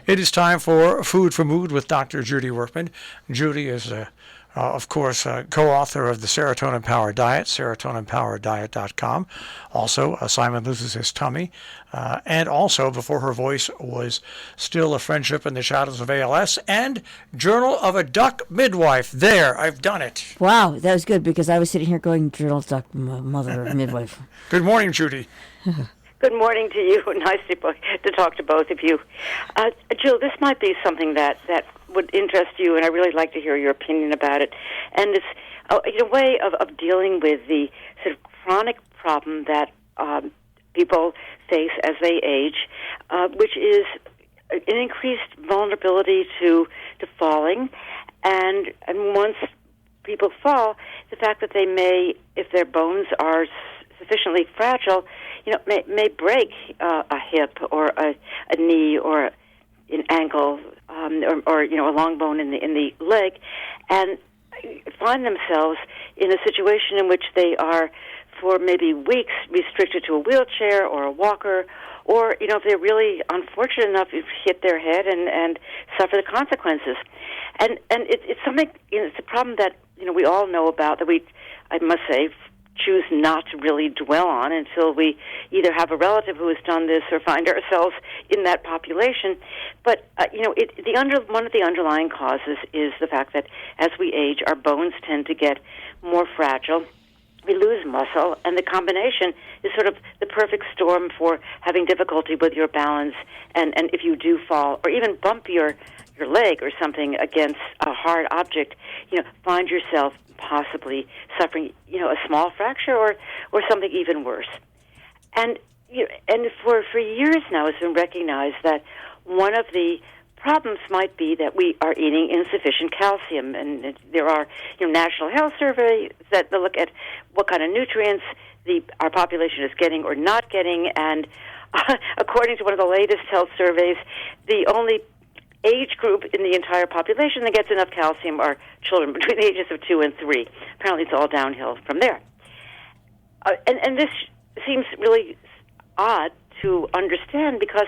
It is time for Food for Mood with Dr. Judy Wurtman. Judy is, of course, co-author of the Serotonin Powered Diet, serotoninpowereddiet.com. Also, Simon Loses His Tummy. And also, before her voice was Still a Friendship in the Shadows of ALS, and Journal of a Duck Midwife. There, I've done it. Wow, that was good, because I was sitting here going, Journal of Duck Mother Midwife. Good morning, Judy. Good morning to you. Nice to talk to both of you. Jill, this might be something that would interest you, and I really like to hear your opinion about it. And it's a way of dealing with the sort of chronic problem that people face as they age, which is an increased vulnerability to falling. And once people fall, the fact that they may, if their bones are sufficiently fragile, may break a hip or a knee or an ankle or a long bone in the leg, and find themselves in a situation in which they are, for maybe weeks, restricted to a wheelchair or a walker, or if they're really unfortunate enough to hit their head and suffer the consequences. And it's something. It's a problem that we all know about, that I must say, choose not to really dwell on until we either have a relative who has done this or find ourselves in that population. But one of the underlying causes is the fact that as we age, our bones tend to get more fragile. We lose muscle, and the combination is sort of the perfect storm for having difficulty with your balance. And if you do fall or even bump your leg or something against a hard object, find yourself possibly suffering, a small fracture or something even worse. And for years now, it's been recognized that one of the problems might be that we are eating insufficient calcium, and there are national health surveys that look at what kind of nutrients our population is getting or not getting, and according to one of the latest health surveys, the only age group in the entire population that gets enough calcium are children between the ages of 2 and 3. Apparently, it's all downhill from there. And this seems really odd to understand because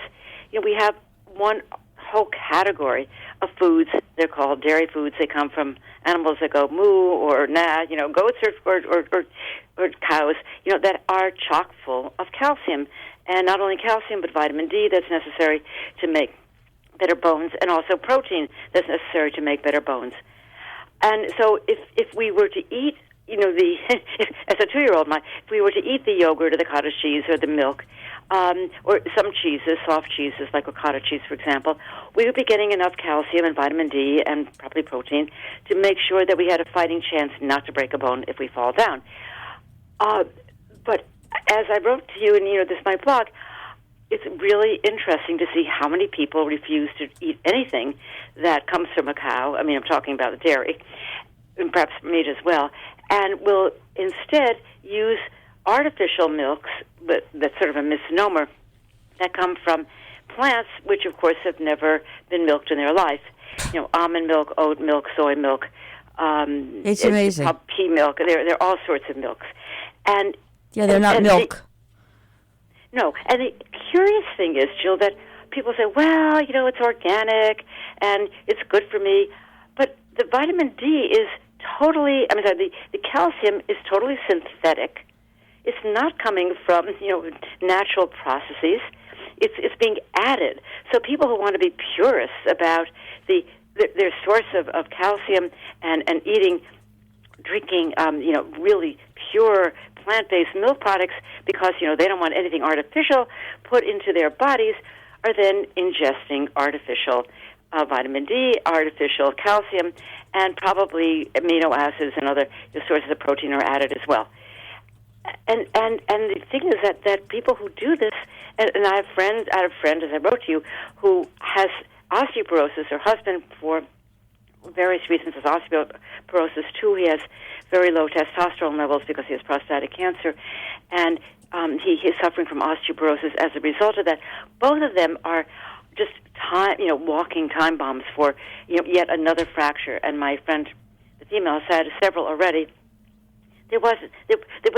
we have one whole category of foods. They're called dairy foods. They come from animals that go moo or nah, goats or cows, that are chock full of calcium, and not only calcium but vitamin D that's necessary to make better bones, and also protein that's necessary to make better bones. And so if we were to eat, as a 2-year-old, if we were to eat the yogurt or the cottage cheese or the milk, or some cheeses, soft cheeses like ricotta cheese, for example, we would be getting enough calcium and vitamin D and probably protein to make sure that we had a fighting chance not to break a bone if we fall down. But as I wrote to you in my blog, it's really interesting to see how many people refuse to eat anything that comes from a cow. I mean, I'm talking about the dairy, and perhaps meat as well, and will instead use artificial milks, but that's sort of a misnomer, that come from plants, which, of course, have never been milked in their life. Almond milk, oat milk, soy milk. It's amazing. Pea milk. There are all sorts of milks. And they're not milk. No, and the curious thing is, Jill, that people say, well, it's organic and it's good for me, but the vitamin D is the calcium is totally synthetic. It's not coming from, natural processes. It's being added. So people who want to be purists about their source of calcium and drinking, really pure plant-based milk products because, they don't want anything artificial put into their bodies, are then ingesting artificial vitamin D, artificial calcium, and probably amino acids and other sources of protein are added as well. And the thing is that people who do this, and I have a friend, as I wrote to you, who has osteoporosis. Her husband, for various reasons, has osteoporosis too. He has very low testosterone levels because he has prostatic cancer, and he is suffering from osteoporosis as a result of that. Both of them are just walking time bombs for yet another fracture. And my friend, the female, has had several already. There was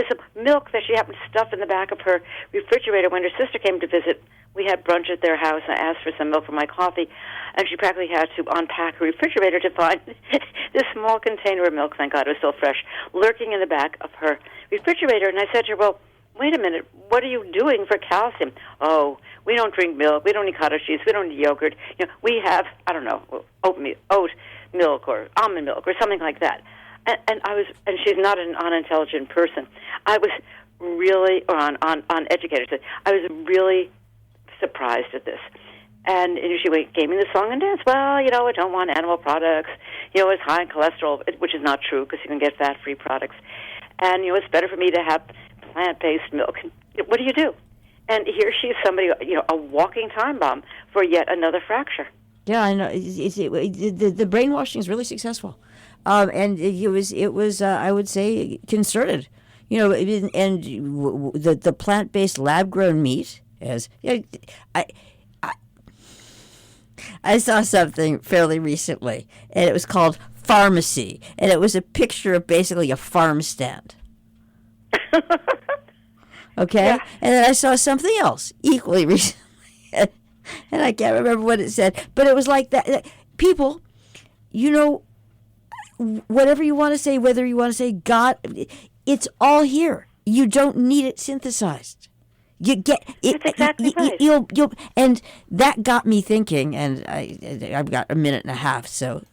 some milk that she happened to stuff in the back of her refrigerator when her sister came to visit we had brunch at their house, and I asked for some milk for my coffee, and she practically had to unpack her refrigerator to find this small container of milk, thank God it was still fresh, lurking in the back of her refrigerator. And I said to her, well, wait a minute, what are you doing for calcium? Oh, we don't drink milk, we don't eat cottage cheese, we don't eat yogurt. We have, I don't know, oat milk or almond milk or something like that. And she's not an unintelligent person. I was really, or uneducated, I was really surprised at this. And she gave me the song and dance. Well, I don't want animal products. It's high in cholesterol, which is not true because you can get fat-free products. And, it's better for me to have plant-based milk. What do you do? And here she is, somebody, a walking time bomb for yet another fracture. Yeah, I know. The brainwashing is really successful. And it was I would say, concerted. And the plant-based lab-grown meat, I saw something fairly recently, and it was called Pharmacy, and it was a picture of basically a farm stand. Okay? Yeah. And then I saw something else equally recently, and I can't remember what it said, but it was like that. People, whatever you want to say, whether you want to say God, it's all here. You don't need it synthesized. You get it. That's exactly right. You'll, and that got me thinking. And I've got a minute and a half, so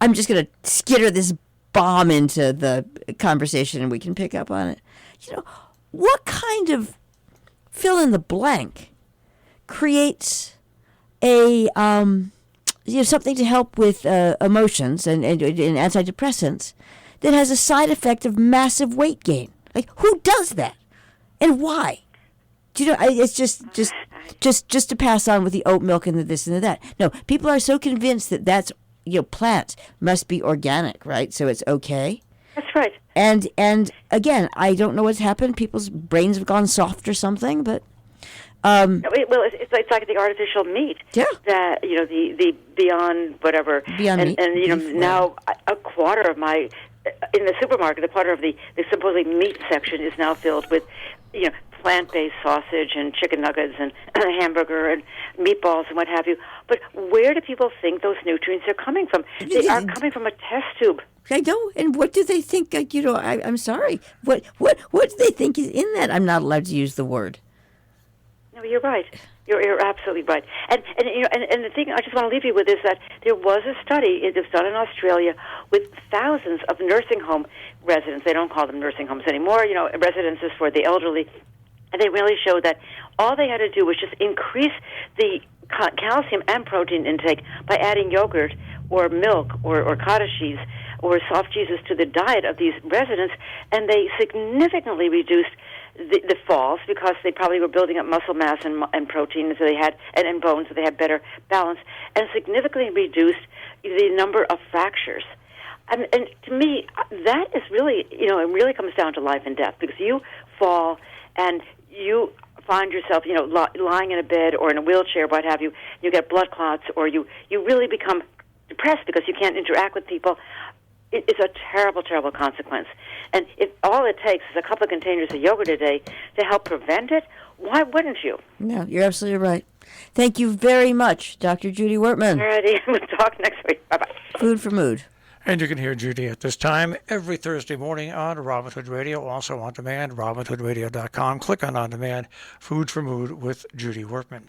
I'm just gonna skitter this bomb into the conversation, and we can pick up on it. What kind of fill in the blank creates a something to help with emotions and antidepressants that has a side effect of massive weight gain? Like, who does that, and why? It's just to pass on with the oat milk and the this and the that. No, people are so convinced that that's plants must be organic, right? So it's okay. That's right. And again, I don't know what's happened. People's brains have gone soft or something, but it's like the artificial meat. Yeah. That the Beyond whatever. Beyond meat. And now a quarter of my in the supermarket, a quarter of the supposedly meat section is now filled with plant-based sausage and chicken nuggets and hamburger and meatballs and what have you. But where do people think those nutrients are coming from? They are coming from a test tube. I know. And what do they think? I'm sorry. What do they think is in that? I'm not allowed to use the word. No, you're right. You're absolutely right. And the thing I just want to leave you with is that there was a study, it was done in Australia, with thousands of nursing home residents. They don't call them nursing homes anymore, residences for the elderly. And they really showed that all they had to do was just increase the calcium and protein intake by adding yogurt or milk or cottage cheese or soft cheeses to the diet of these residents, and they significantly reduced the falls because they probably were building up muscle mass and protein, so they had and bones, so they had better balance, and significantly reduced the number of fractures. And to me, that is really, it really comes down to life and death, because you fall and you find yourself, lying in a bed or in a wheelchair, what have you, you get blood clots, or you really become depressed because you can't interact with people. It's a terrible, terrible consequence. And if all it takes is a couple of containers of yogurt a day to help prevent it, why wouldn't you? No, you're absolutely right. Thank you very much, Dr. Judy Wurtman. All righty, we'll talk next week. Bye-bye. Food for Mood. And you can hear Judy at this time every Thursday morning on Robin Hood Radio, also on demand, robinhoodradio.com. Click on demand, Food for Mood with Judy Wurtman.